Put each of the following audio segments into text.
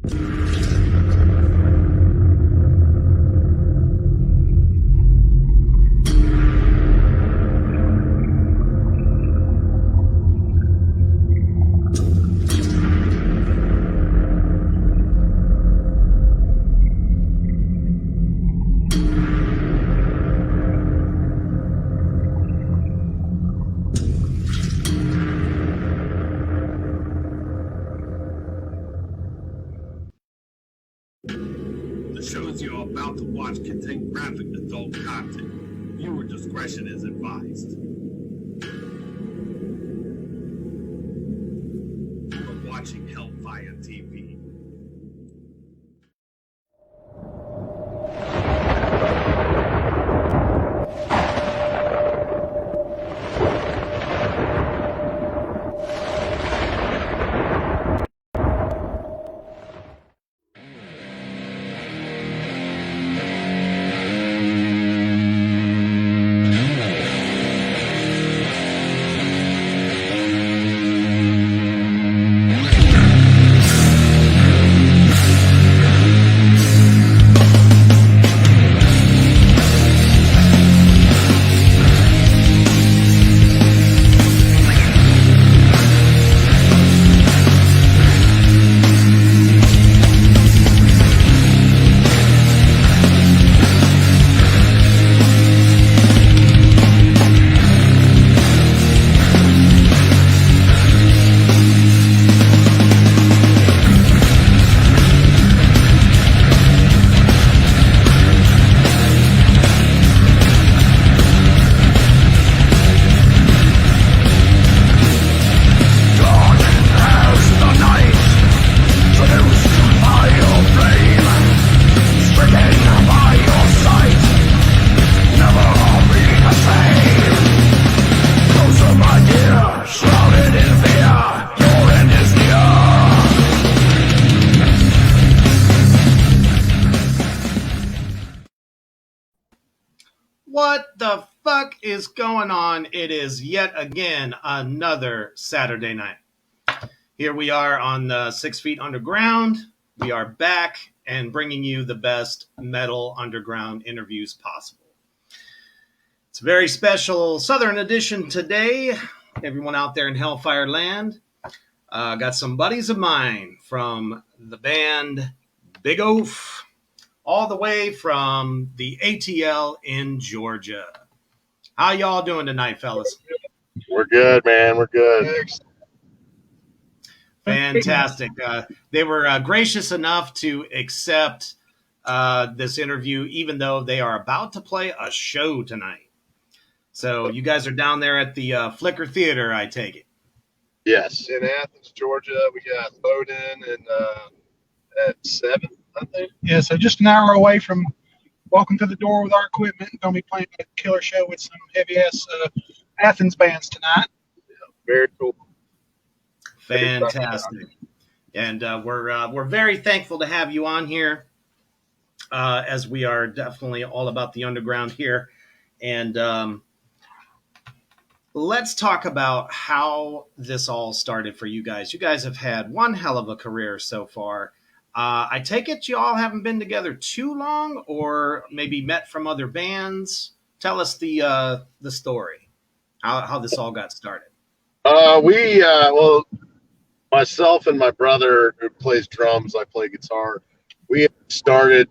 The shows you're about to watch contain graphic adult content. Viewer discretion is advised. You are watching Hellfire TV. What the fuck is going on? It is yet again another Saturday night. Here we are on the 6 Feet Underground. We are back and bringing you the best metal underground interviews possible. It's a very special Southern edition today. Everyone out there in Hellfire Land. Got some buddies of mine from the band Big Oaf, all the way from the ATL in Georgia. How y'all doing tonight, fellas? We're good, man. We're good. Fantastic. They were gracious enough to accept this interview, even though they are about to play a show tonight. So you guys are down there at the Flicker Theater, I take it. Yes. In Athens, Georgia, we got Bowden and at 7, I think. Yeah, so just an hour away from walking through the door with our equipment and going to be playing a killer show with some heavy-ass Athens bands tonight. Yeah, very cool. Fantastic. And we're very thankful to have you on here, as we are definitely all about the underground here. And let's talk about how this all started for you guys. You guys have had one hell of a career so far. I take it you all haven't been together too long, or maybe met from other bands. Tell us the story, how this all got started. Well, myself and my brother who plays drums, I play guitar. We started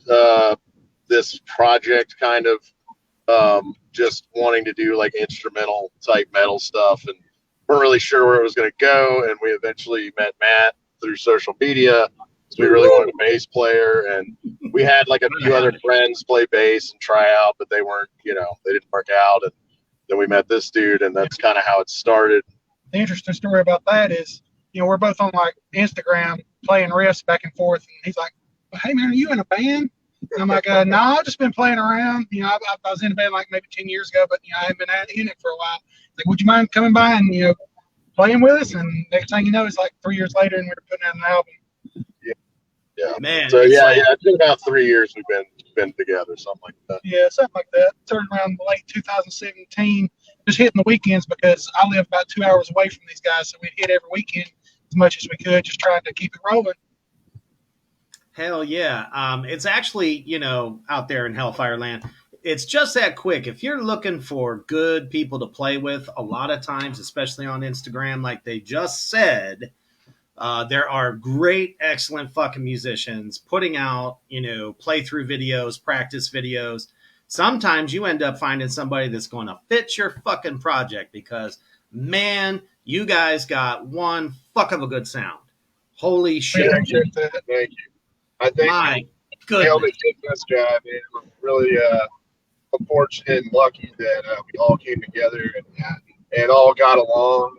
this project kind of just wanting to do like instrumental type metal stuff, and weren't really sure where it was going to go. And we eventually met Matt through social media. We really wanted a bass player, and we had like a few other friends play bass and try out, but they weren't, they didn't work out. And then we met this dude, and that's kind of how it started. The interesting story about that is, we're both on like Instagram playing riffs back and forth, and he's like, "Hey man, are you in a band?" And I'm like, "No, I've just been playing around. I was in a band like maybe 10 years ago, but I haven't been in it for a while. Like, would you mind coming by and playing with us?" And next thing you know, it's like 3 years later, and we're putting out an album. Yeah, man. So it's been about 3 years we've been together, something like that. Yeah, something like that. Started around late 2017, just hitting the weekends because I live about 2 hours away from these guys, so we'd hit every weekend as much as we could, just trying to keep it rolling. Hell yeah. It's actually, out there in Hellfire Land, it's just that quick. If you're looking for good people to play with, a lot of times, especially on Instagram, like they just said, there are great, excellent fucking musicians putting out, playthrough videos, practice videos. Sometimes you end up finding somebody that's going to fit your fucking project because, man, you guys got one fuck of a good sound. Holy shit. Thank you. Thank you. I think My we nailed goodness. it in this job, man. I'm really fortunate and lucky that we all came together and all got along.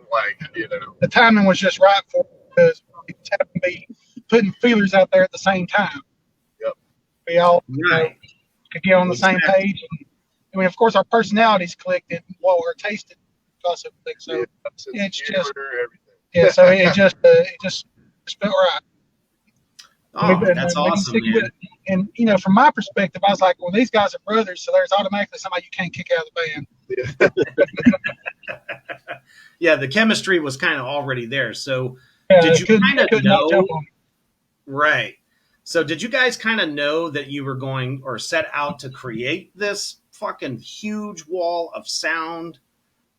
The timing was just right for it because we just happened to be putting feelers out there at the same time. Yep. We all Right. could get on the same page. And, I mean, of course, our personalities clicked and our taste also clicked. So it's just everything. so it just felt right. Oh, And that's we can awesome, stick with man. it. And from my perspective, I was like, well, these guys are brothers, so there's automatically somebody you can't kick out of the band. Yeah, the chemistry was kind of already there. So, Yeah, did you kind of could not know? jump on it. Right. So, did you guys kind of know that you were going or set out to create this fucking huge wall of sound?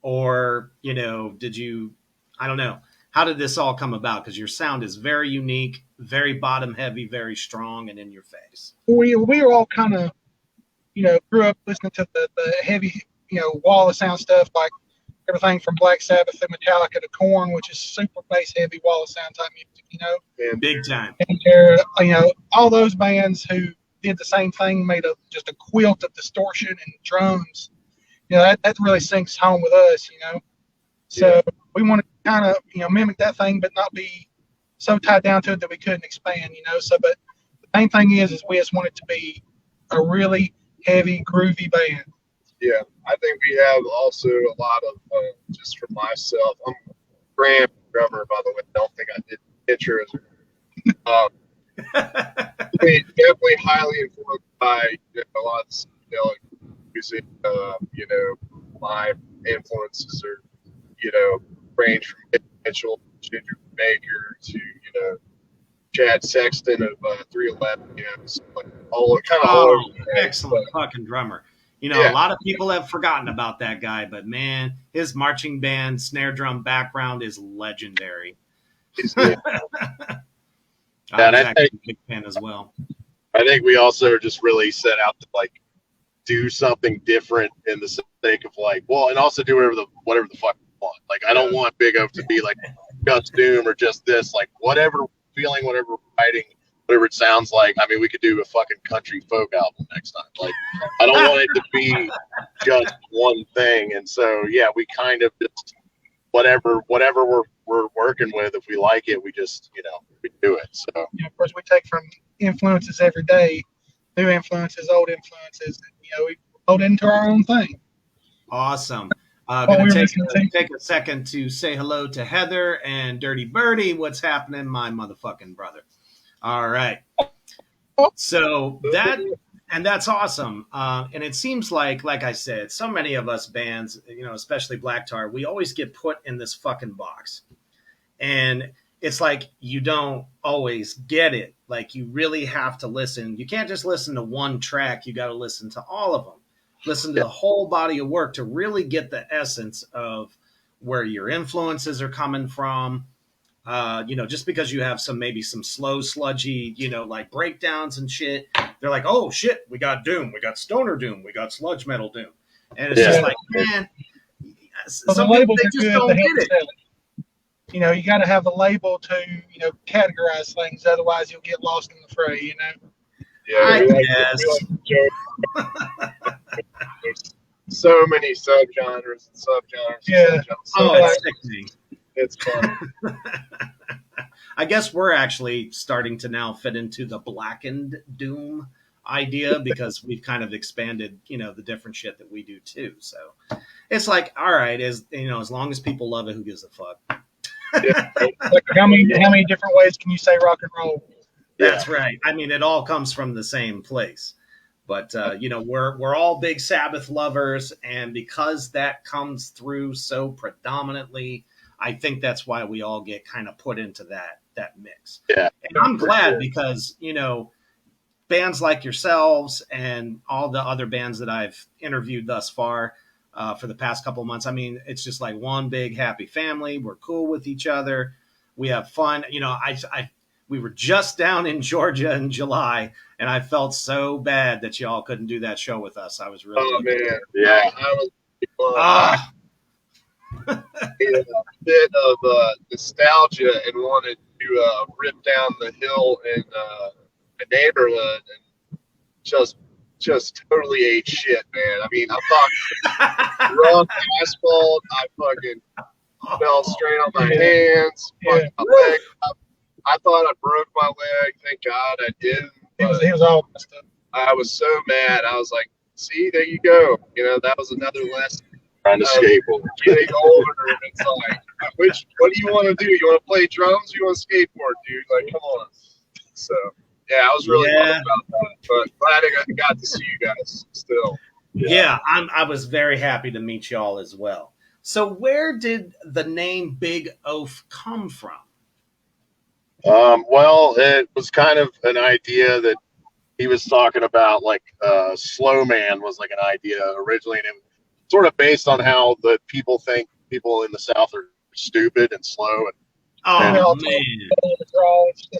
Or, did you, I don't know, how did this all come about? Because your sound is very unique, very bottom heavy, very strong, and in your face. We were all kind of, grew up listening to the heavy, wall of sound stuff, like everything from Black Sabbath to Metallica to Korn, which is super bass heavy wall of sound type music, And Big time. And there, all those bands who did the same thing made just a quilt of distortion and drums. That really sinks home with us, So we want to kind of, mimic that thing, but not be so tied down to it that we couldn't expand, So, but the main thing is we just want it to be a really heavy, groovy band. yeah, I think we have also a lot of just for myself. I'm Graham drummer, by the way. I don't think I did intros. Definitely highly influenced by a lot of psychedelic music. My influences are range from Mitch Mitchell, Ginger Baker to Chad Sexton of 311. So all kind of all Oh, over the place, excellent fucking drummer. Yeah. A lot of people have forgotten about that guy, but man, his marching band snare drum background is legendary. but I was I actually think- a big fan as well. I think we also just really set out to do something different in the sake of and also do whatever the fuck we want. I don't want Big Oak to be just doom or just this. Whatever feeling, whatever writing, whatever it sounds like. I mean, we could do a fucking country folk album next time. I don't want it to be just one thing. And so yeah, we kind of just whatever we're working with. If we like it, we just we do it. So Of course, we take from influences every day, new influences, old influences, and, we load into our own thing. Awesome. What Gonna we were take listening to. a second to say hello to Heather and Dirty Birdie. What's happening, my motherfucking brother? All right. So that's awesome. And it seems like I said, so many of us bands, especially Black Tar, we always get put in this fucking box. And it's like you don't always get it. You really have to listen. You can't just listen to one track. You got to listen to all of them. Listen to the whole body of work to really get the essence of where your influences are coming from. Just because you have maybe some slow, sludgy, breakdowns and shit, they're like, oh shit, we got doom, we got stoner doom, we got sludge metal doom. And it's just man, Well, some the people, labels they are just good don't to get help it. sell it. You got to have the label to, categorize things. Otherwise, you'll get lost in the fray, I we guess. like to joke. There's so many subgenres and subgenres. Yeah. And subgenres. Oh, like- it's sickening. It's fun. I guess we're actually starting to now fit into the blackened doom idea because we've kind of expanded, the different shit that we do too. So it's all right, as long as people love it, who gives a fuck? How many different ways can you say rock and roll? That's right. I mean, it all comes from the same place. But we're all big Sabbath lovers, and because that comes through so predominantly, I think that's why we all get kind of put into that mix. Yeah. And I'm glad sure. because, you know, bands like yourselves and all the other bands that I've interviewed thus far for the past couple of months, I mean, it's just like one big happy family. We're cool with each other. We have fun. You know, we were just down in Georgia in July, and I felt so bad that y'all couldn't do that show with us. I was really Oh man, Yeah. I was Ah, a bit of nostalgia and wanted to rip down the hill in a neighborhood and just totally ate shit, man. I mean, I'm talking rough asphalt. I fucking fell straight on my hands. Fucking my leg. I thought I broke my leg. Thank God I didn't. He was all messed up. I was so mad. I was like, see, there you go. You know, that was another lesson. Trying to skateboard. Getting older, and it's like, what do you want to do? You want to play drums? Or you want to skateboard, dude? Like, come on. So, yeah, I was really bummed about that, but glad I got to see you guys still. yeah, I was very happy to meet y'all as well. So where did the name Big Oaf come from? Well, it was kind of an idea that he was talking about, like Slow Man was like an idea originally, and it was sort of based on how the people think people in the South are stupid and slow. And Oh, And- man.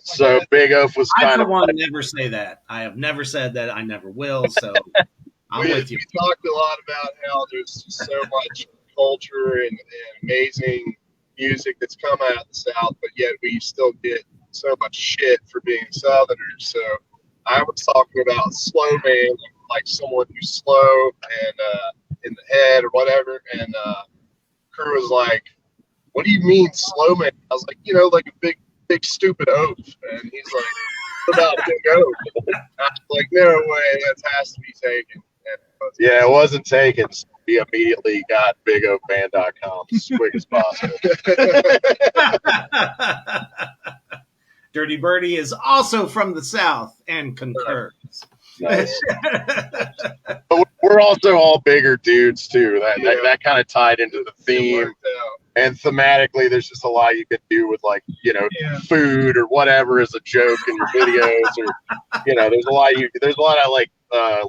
so Big Oaf was I, kind for of one, never say that. I have never said that. I never will. So I'm we with you. talked a lot about how there's just so much culture and amazing music that's come out of the South, but yet we still get so much shit for being Southerners. So I was talking about slow man, like someone who's slow and in the head or whatever. And crew was like, "What do you mean slow man?" I was like, "You know, like a big stupid oaf." And he's like, "What about big oaf?" I was like, "No way, that has to be taken." And yeah, it wasn't taken. So we immediately got bigoafband.com as quick as possible. Dirty Birdie is also from the South and concurs. Nice. But we're also all bigger dudes too. That kind of tied into the it theme. worked out. And thematically, there's just a lot you could do with, like, you know, Yeah. food or whatever as a joke in your videos, or you know, there's a lot of like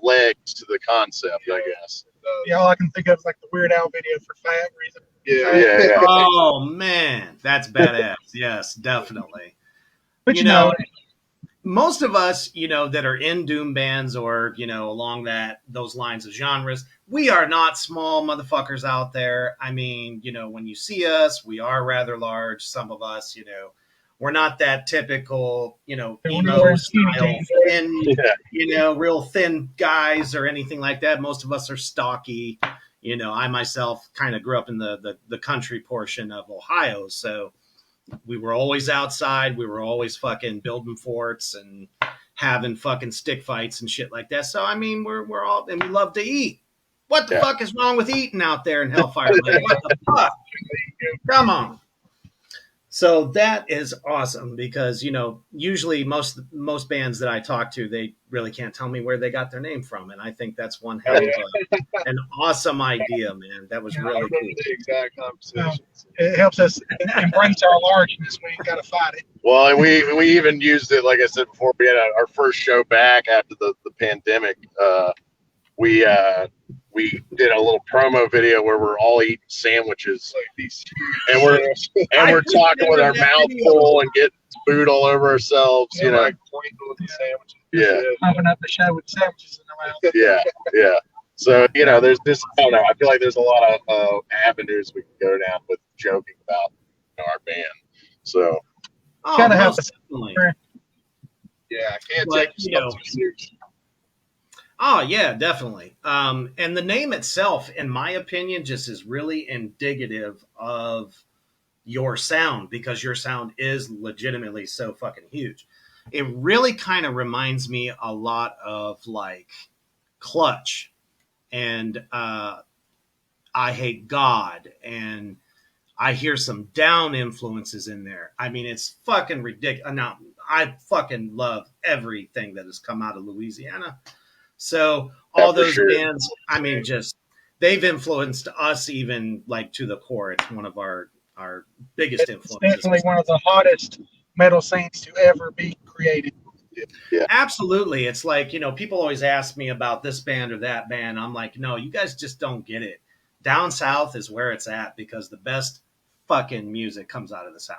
legs to the concept, I guess. Yeah, all I can think of is like the Weird Al video for Fat Reason. Yeah. Oh, man. That's badass. Yes, definitely. But You you know, Most of us, you know, that are in doom bands or, you know, along those lines of genres, we are not small motherfuckers out there. I mean, you know, when you see us, we are rather large. Some of us, you know, we're not that typical, you know, We're not emo wearing skinny style jeans. thin, Yeah. you know, real thin guys or anything like that. Most of us are stocky. You know, I myself kind of grew up in the country portion of Ohio, so we were always outside. We were always fucking building forts and having fucking stick fights and shit like that. So I mean, we're all, and we love to eat. What the Yeah. fuck is wrong with eating out there in Hellfire Land? What the fuck? Come on. So that is awesome because, you know, usually most bands that I talk to, they really can't tell me where they got their name from, and I think that's one hell of an awesome idea, man. That was I really remember cool. the exact conversation. it helps us embrace our largeness. We ain't got to fight it. Well, and we even used it, like I said before, we had our first show back after the pandemic. We did a little promo video where we're all eating sandwiches like these, and we're talking with our mouth full and getting food all over ourselves, you know. Like pointing with the sandwiches. Yeah. Open up the show with sandwiches in the mouth. Yeah. So, you know, there's this, I don't know, I feel like there's a lot of avenues we can go down with joking about, you know, our band. So, Oh, Gotta have most definitely. Yeah, I can't But, take you yourself know, too seriously. Oh, yeah, definitely. And the name itself, in my opinion, just is really indicative of your sound because your sound is legitimately so fucking huge. It really kind of reminds me a lot of like Clutch and I Hate God, and I hear some Down influences in there. I mean, it's fucking ridiculous. Now, I fucking love everything that has come out of Louisiana. So all for those sure. bands, I mean, just they've influenced us even like to the core. It's one of our our biggest It's influences. definitely one of the hottest metal scenes to ever be created. Absolutely. It's like, people always ask me about this band or that band. I'm like, no, you guys just don't get it. Down south is where it's at because the best fucking music comes out of the south.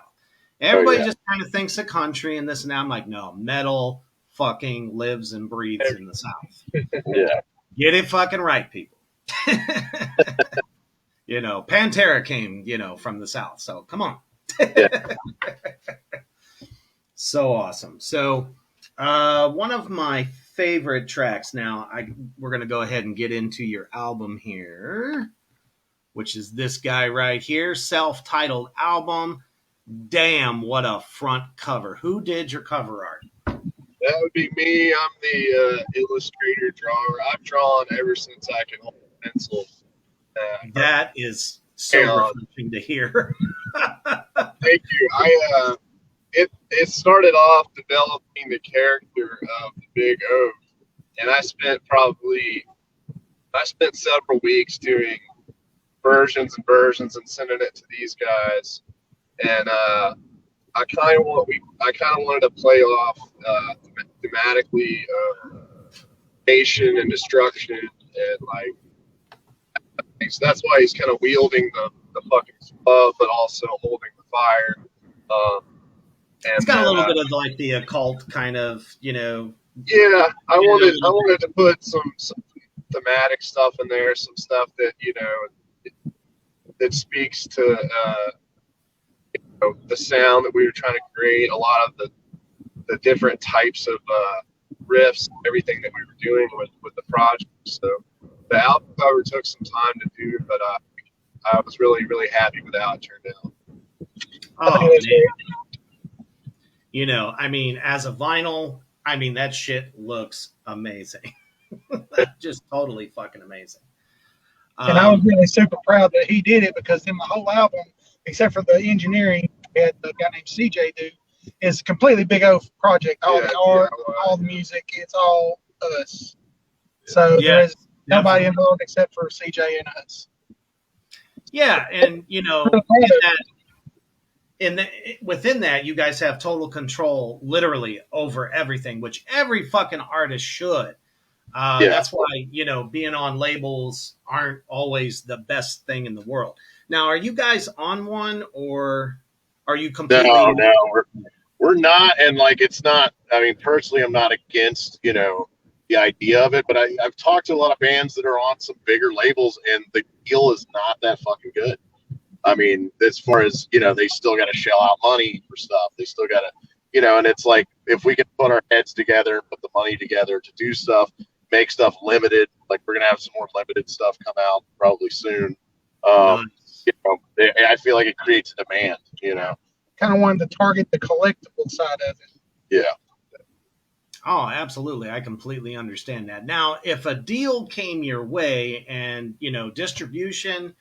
Everybody just kind of thinks of country and this and that. I'm like, no, metal fucking lives and breathes in the south. Yeah. Get it fucking right, people. Pantera came, from the south. So come on. So awesome. So one of my favorite tracks now, we're going to go ahead and get into your album here, which is this guy right here, self-titled album. Damn, what a front cover. Who did your cover art? That would be me. I'm the illustrator, drawer. I've drawn ever since I can hold a pencil. That is so refreshing to hear. Thank you. It started off developing the character of the Big Oaf, and I spent several weeks doing versions and versions and sending it to these guys, and I kind of wanted to play off thematically creation and destruction, and so that's why he's kind of wielding the fucking club, but also holding the fire. It's got a little bit of like the occult kind of, Yeah, I wanted to put some thematic stuff in there, some stuff that that speaks to the sound that we were trying to create. A lot of the different types of riffs, everything that we were doing with the project. So the album cover took some time to do, but I was really, really happy with how it turned out. Oh, man. As a vinyl, that shit looks amazing. Just totally fucking amazing. And I was really super proud that he did it, because in the whole album, except for the engineering, we had the guy named CJ do, is a completely Big Oaf project. All the art, all the music, it's all us. So there's nobody involved except for CJ and us. Yeah, and within that, you guys have total control, literally, over everything, which every fucking artist should. That's why, being on labels aren't always the best thing in the world. Now, are you guys on one, or are you completely? No, we're not. And it's not, personally, I'm not against, the idea of it, but I've talked to a lot of bands that are on some bigger labels, and the deal is not that fucking good. As far as, they still got to shell out money for stuff. They still got to, and it's like, if we can put our heads together and put the money together to do stuff, make stuff limited, like we're going to have some more limited stuff come out probably soon. I feel like it creates a demand, Kind of wanted to target the collectible side of it. Yeah. Oh, absolutely. I completely understand that. Now, if a deal came your way and, distribution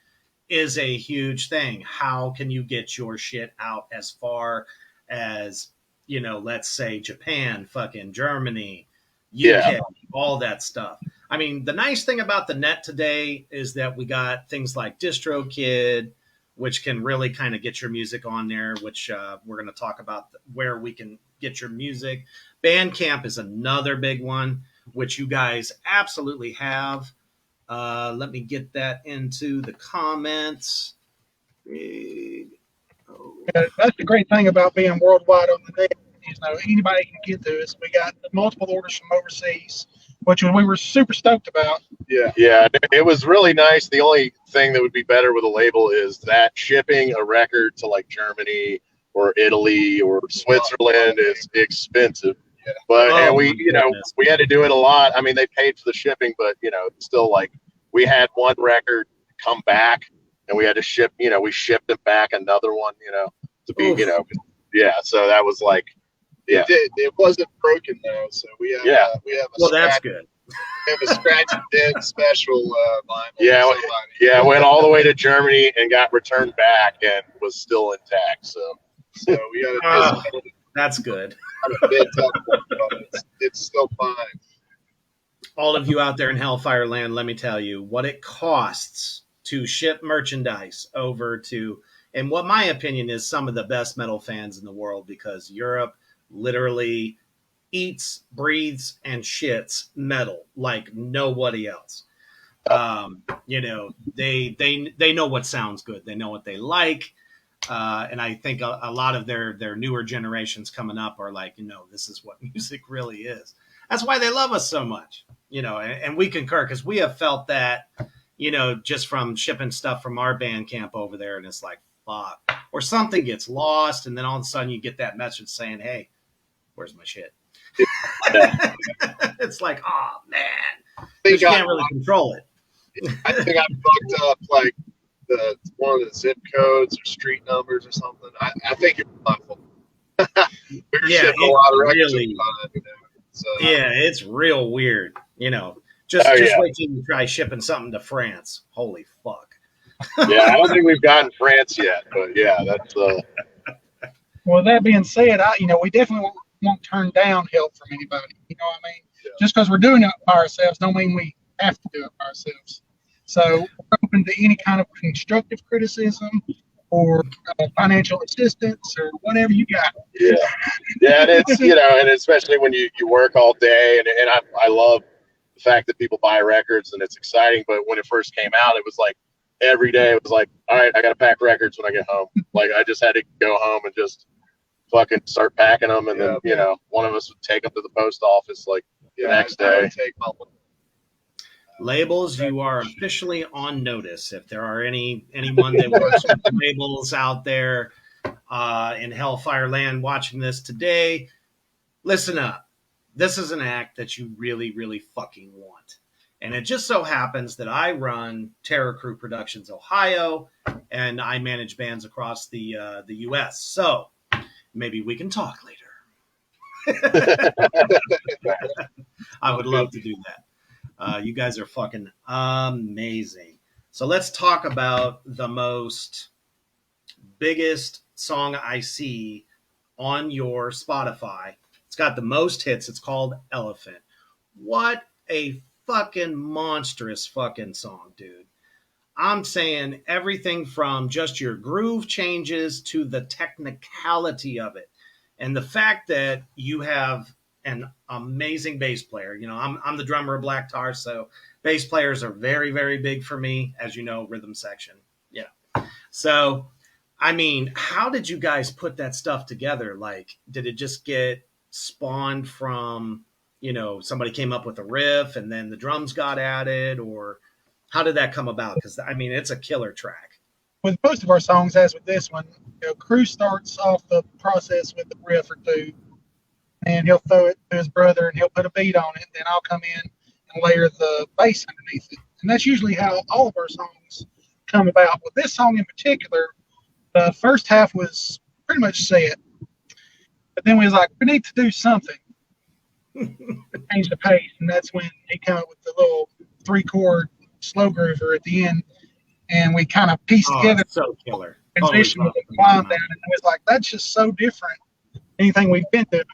is a huge thing, how can you get your shit out as far as, let's say Japan, fucking Germany, UK, all that stuff? The nice thing about the net today is that we got things like DistroKid, which can really kind of get your music on there, which we're going to talk about where we can get your music. Bandcamp is another big one, which you guys absolutely have. Let me get that into the comments. That's the great thing about being worldwide on the net. Anybody can get to us. We got multiple orders from overseas, which we were super stoked about. Yeah, it was really nice. The only thing that would be better with a label is that shipping a record to Germany or Italy or Switzerland is expensive. But we had to do it a lot. They paid for the shipping, but still we had one record come back and we had to ship. We shipped it back another one. To be So that was It wasn't broken though, so we have that's good. We have a scratch and dent special vinyl. Yeah, went all the way to Germany and got returned back and was still intact. So we got that's good. It's still fine. All of you out there in Hellfire Land, let me tell you what it costs to ship merchandise over to in what my opinion is some of the best metal fans in the world, because Europe literally eats, breathes, and shits metal like nobody else. You know, they know what sounds good. They know what they like. And I think a lot of their newer generations coming up are like, you know, this is what music really is. That's why they love us so much, you know, and we concur, because we have felt that, you know, just from shipping stuff from our band camp over there, and it's like, fuck, or something gets lost, and then all of a sudden you get that message saying, hey, where's my shit? It's like, oh man, you can't really control it. I think I fucked up like one of the zip codes or street numbers or something. I think it's my fault. We were shipping a lot of records at the time, you know. So, yeah, it's real weird. You know, just wait till you try shipping something to France. Holy fuck. Yeah, I don't think we've gotten France yet, but yeah, that's. Well, that being said, we definitely won't turn down help from anybody. You know what I mean? Yeah. Just because we're doing it by ourselves, don't mean we have to do it by ourselves. So we're open to any kind of constructive criticism or financial assistance or whatever you got. Yeah, and it's and especially when you work all day, and I love the fact that people buy records and it's exciting. But when it first came out, it was like every day it was like, all right, I got to pack records when I get home. Like I just had to go home and just fucking start packing them, and then one of us would take them to the post office like the next day. Labels, you are officially on notice. If there are anyone that works with labels out there in Hellfire Land watching this today, listen up. This is an act that you really, really fucking want. And it just so happens that I run Terror Crew Productions Ohio, and I manage bands across the U.S. So maybe we can talk later. I would love to do that. You guys are fucking amazing. So let's talk about the biggest song I see on your Spotify. It's got the most hits. It's called Elephant. What a fucking monstrous fucking song, dude. I'm saying everything from just your groove changes to the technicality of it. And the fact that you have an amazing bass player. You know, I'm the drummer of Black Tar, so bass players are very, very big for me, as you know, rhythm section. Yeah. So, I mean, how did you guys put that stuff together? Like, did it just get spawned from, somebody came up with a riff and then the drums got added, or how did that come about? Because, I mean, it's a killer track. With most of our songs, as with this one, Crew starts off the process with a riff or two, and he'll throw it to his brother, and he'll put a beat on it. Then I'll come in and layer the bass underneath it. And that's usually how all of our songs come about. With this song in particular, the first half was pretty much set. But then we was like, we need to do something to change the pace. And that's when he came up with the little 3-chord slow groover at the end. And we kind of pieced together so killer. Transition with the climb down. And it was like, that's just so different than anything we've been doing.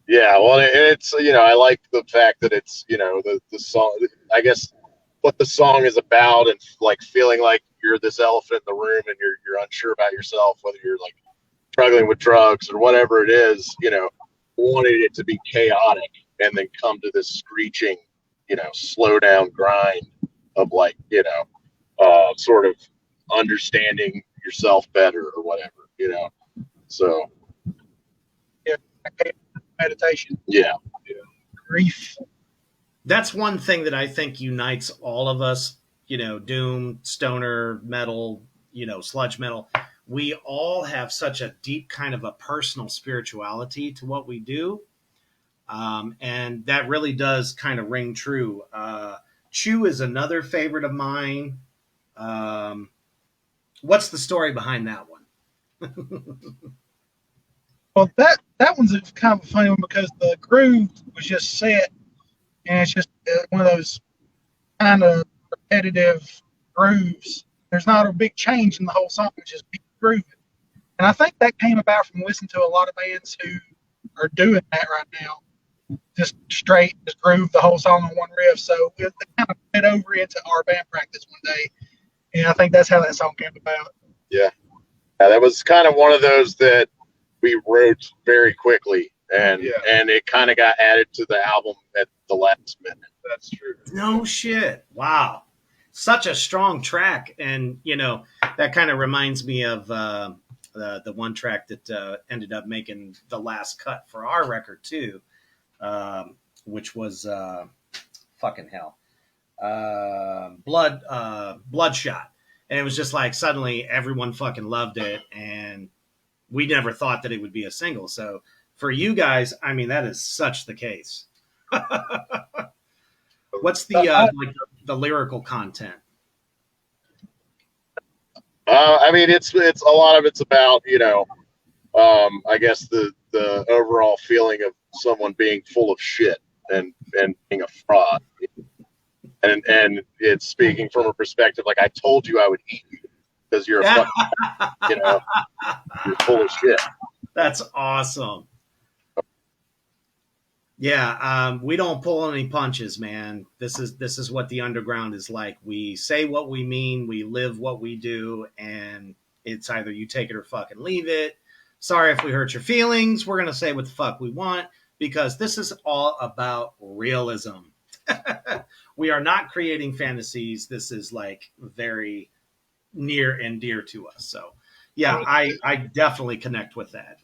Yeah, well, it's I like the fact that it's the song. I guess what the song is about, and like feeling like you're this elephant in the room, and you're unsure about yourself, whether you're like struggling with drugs or whatever it is. Wanted it to be chaotic, and then come to this screeching, slow down grind of like sort of understanding yourself better or whatever. So yeah. Meditation. Yeah. Grief. That's one thing that I think unites all of us, doom, stoner, metal, sludge metal. We all have such a deep kind of a personal spirituality to what we do. And that really does kind of ring true. Chew is another favorite of mine. What's the story behind that one? Well, that one's kind of a funny one because the groove was just set, and it's just one of those kind of repetitive grooves. There's not a big change in the whole song; it's just grooving. And I think that came about from listening to a lot of bands who are doing that right now, just groove the whole song on one riff. So it kind of fed over into our band practice one day, and I think that's how that song came about. Yeah, that was kind of one of those that we wrote very quickly, and Yeah. and it kind of got added to the album at the last minute. That's true. No shit. Wow. Such a strong track. And, you know, that kind of reminds me of the one track that ended up making the last cut for our record, too, which was fucking hell. Bloodshot. And it was just like suddenly everyone fucking loved it. And we never thought that it would be a single. So for you guys, I mean, that is such the case. What's the like the lyrical content? I mean, it's a lot of it's about, you know, I guess the overall feeling of someone being full of shit and being a fraud, and it's speaking from a perspective like, I told you I would eat you because you're a fucking, you know, you're full of shit. That's awesome. Yeah, we don't pull any punches, man. This is what the underground is like. We say what we mean, we live what we do, and it's either you take it or fucking leave it. Sorry if we hurt your feelings. We're gonna say what the fuck we want because this is all about realism. We are not creating fantasies. This is like very near and dear to us. So yeah, I definitely connect with that.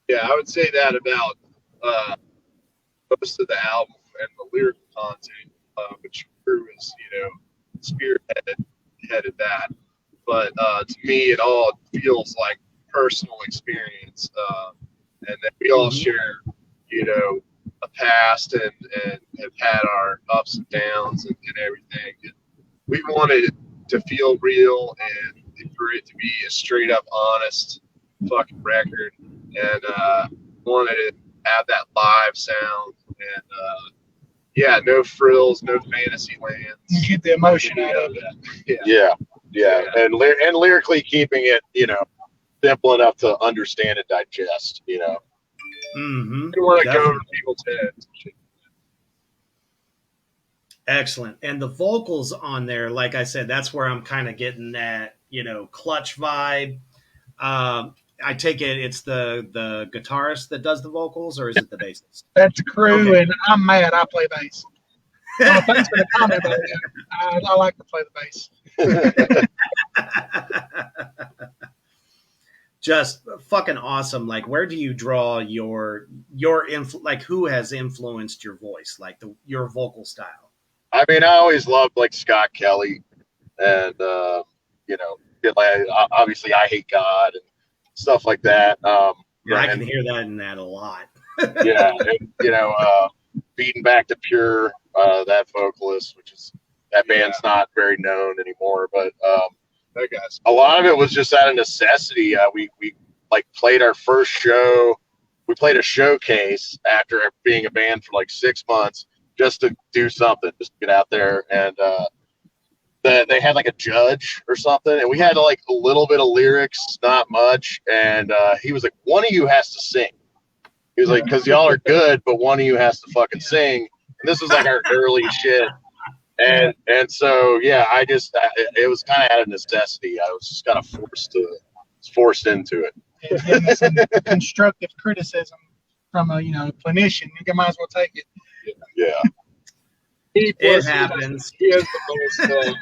Yeah, I would say that about most of the album and the lyrical content, which Crew is, you know, spearheaded that. But to me, it all feels like personal experience, and that we all share, you know, a past and have had our ups and downs and everything. And we wanted it to feel real and for it to be a straight up honest fucking record, and wanted it to have that live sound, and yeah, no frills, no fantasy lands. You get the emotion out of it. Yeah. And lyrically keeping it, you know, simple enough to understand and digest, you know. Mm-hmm. You don't want to go over people's heads. Excellent. And the vocals on there, like I said, that's where I'm kind of getting that, you know, Clutch vibe. I take it it's the guitarist that does the vocals, or is it the bassist? That's Crew, Okay. and I'm mad I play bass. Thanks for the comment, though. I like to play the bass. Just fucking awesome. Like, where do you draw your like who has influenced your voice, like your vocal style? I mean, I always loved like Scott Kelly, and you know, like, obviously I Hate God and stuff like that. Yeah, I can hear that in that a lot. Yeah, and, you know, Beating Back to Pure, that vocalist, which is that band's not very known anymore, but That guy's a lot of it was just out of necessity. We like played our first show. We played a showcase after being a band for like 6 months, just to do something, just to get out there. And they had like a judge or something, and we had like a little bit of lyrics, not much. And he was like, "One of you has to sing." He was like, "Because y'all are good, but one of you has to fucking sing." And this was like our early shit. And so yeah, it was kind of out of necessity. I was just kind of forced into it. It's giving me some constructive criticism from a clinician. You might as well take it. Yeah. It happens. He has the most.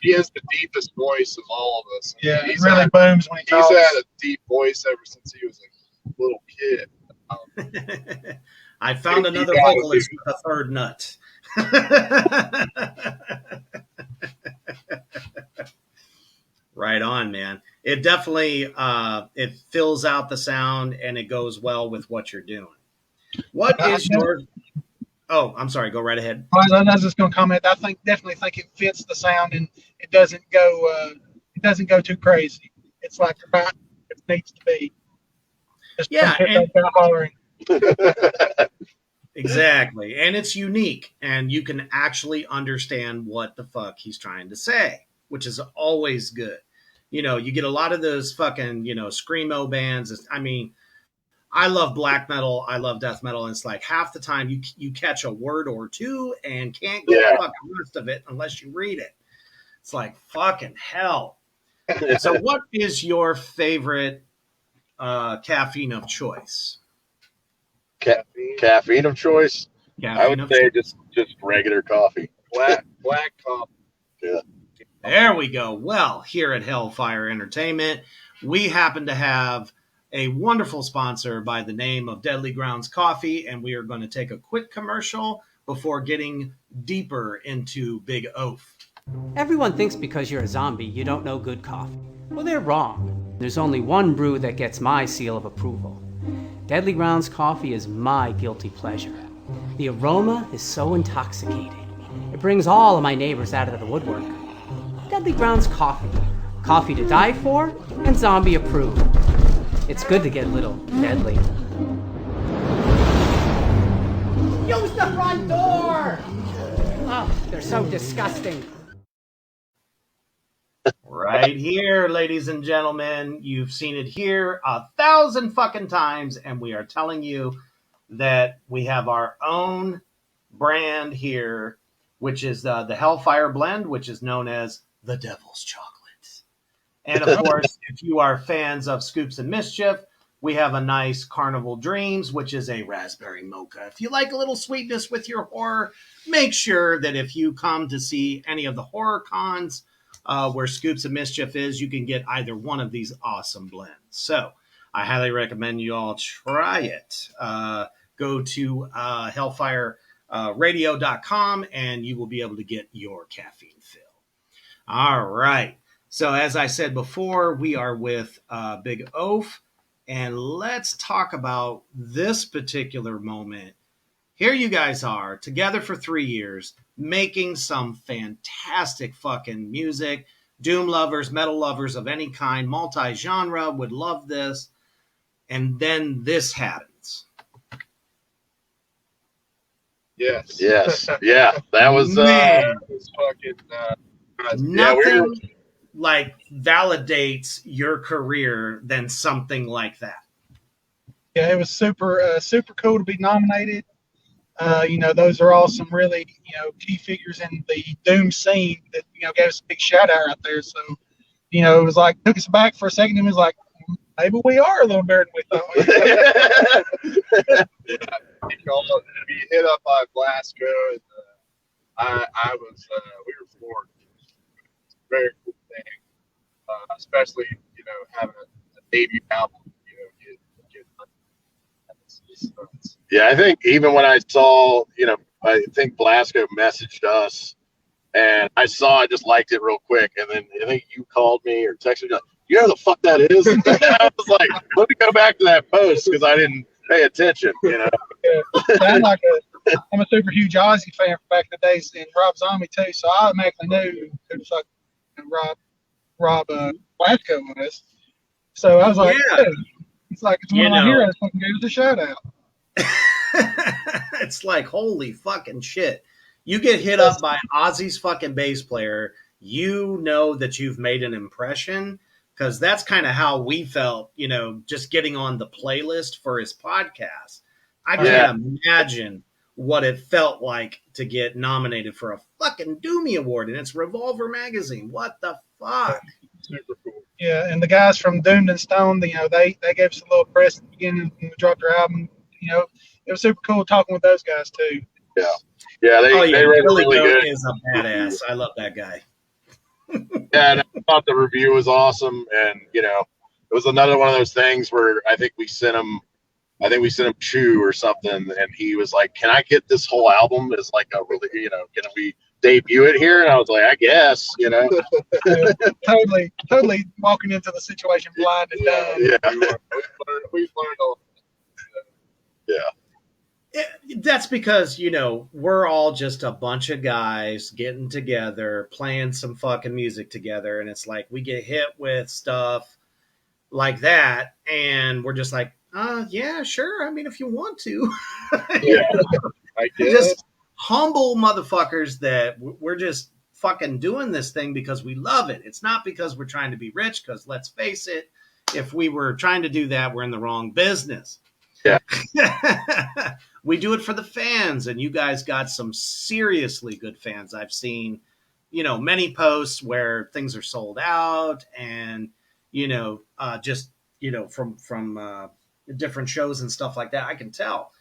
He has the deepest voice of all of us. Yeah, it He's really had, booms when he he's talks. had a deep voice ever since he was a little kid. I found another You got it, vocalist with a third nut. Right on, man. It definitely it fills out the sound and it goes well with what you're doing. What is your? Oh, I'm sorry. Go right ahead. I was just going to comment. I definitely think it fits the sound, and it doesn't go too crazy. It's like about it needs to be. Just Yeah, don't and- get hollering. Exactly. And it's unique, and you can actually understand what the fuck he's trying to say, which is always good. You get a lot of those fucking, screamo bands. I mean, I love black metal. I love death metal. And it's like half the time you catch a word or two and can't get the fucking rest of it unless you read it. It's like fucking hell. So, what is your favorite caffeine of choice? Caffeine of choice. I Caffeine would of say choice. just regular coffee. Black coffee. Yeah. There we go. Well, here at Hellfire Entertainment, we happen to have a wonderful sponsor by the name of Deadly Grounds Coffee, and we are going to take a quick commercial before getting deeper into Big Oaf. Everyone thinks because you're a zombie, you don't know good coffee. Well, they're wrong. There's only one brew that gets my seal of approval. Deadly Grounds Coffee is my guilty pleasure. The aroma is so intoxicating. It brings all of my neighbors out of the woodwork. Deadly Grounds Coffee. Coffee to die for and zombie approved. It's good to get a little deadly. Use the front door! Oh, they're so disgusting. Right here, ladies and gentlemen. You've seen it here 1,000 fucking times, and we are telling you that we have our own brand here, which is the Hellfire Blend, which is known as the Devil's Chocolate. And of course, if you are fans of Scoops and Mischief, we have a nice Carnival Dreams, which is a raspberry mocha. If you like a little sweetness with your horror, make sure that if you come to see any of the horror cons where Scoops and Mischief is, you can get either one of these awesome blends. So I highly recommend you all try it. Go to hellfireradio.com and you will be able to get your caffeine fill. All right. So as I said before, we are with Big Oaf, and let's talk about this particular moment. Here you guys are, together for 3 years, making some fantastic fucking music. Doom lovers, metal lovers of any kind, multi-genre would love this. And then this happens. Yes. Yes. Yeah. That was Man. That was fucking. Nothing like validates your career than something like that. Yeah, it was super cool to be nominated. Those are all some really, key figures in the Doom scene that, gave us a big shout out right there. So, it was like, took us back for a second and was like, maybe we are a little better than we thought. Be hit up by Blasco, and I was, we were floored. It's a very cool thing, especially, having a debut album, get Yeah, I think even when I saw, I think Blasco messaged us, and I saw, I just liked it real quick, and then I think you called me or texted me, like, you know who the fuck that is? And I was like, let me go back to that post because I didn't pay attention, I'm a super huge Ozzy fan from back in the days, and Rob Zombie too, so I automatically knew who the fuck Rob Blasco was. So I was like, hey, it's like it's one of my heroes fucking gave us a shout out. It's like, holy fucking shit. You get hit up by Ozzy's fucking bass player, you know that you've made an impression, because that's kind of how we felt, just getting on the playlist for his podcast. I can't imagine what it felt like to get nominated for a fucking Doomy Award, and it's Revolver Magazine. What the fuck? super cool. Yeah, and the guys from Doomed and Stoned, they gave us a little press at the beginning when we dropped their album. It was super cool talking with those guys too. Yeah. Yeah, they wrote Billy really Goat good. is a badass. I love that guy. Yeah, and I thought the review was awesome, and it was another one of those things where I think we sent him Chew or something, and he was like, "Can I get this whole album as like a really, can we debut it here?" And I was like, "I guess, totally walking into the situation blind and dumb. Yeah, We've learned a lot. yeah." That's because, we're all just a bunch of guys getting together, playing some fucking music together. And it's like we get hit with stuff like that. And we're just like, yeah, sure. I mean, if you want to. Yeah, I guess. Just humble motherfuckers that we're just fucking doing this thing because we love it. It's not because we're trying to be rich, because let's face it, if we were trying to do that, we're in the wrong business. Yeah. We do it for the fans, and you guys got some seriously good fans. I've seen, many posts where things are sold out and, just, from different shows and stuff like that, I can tell,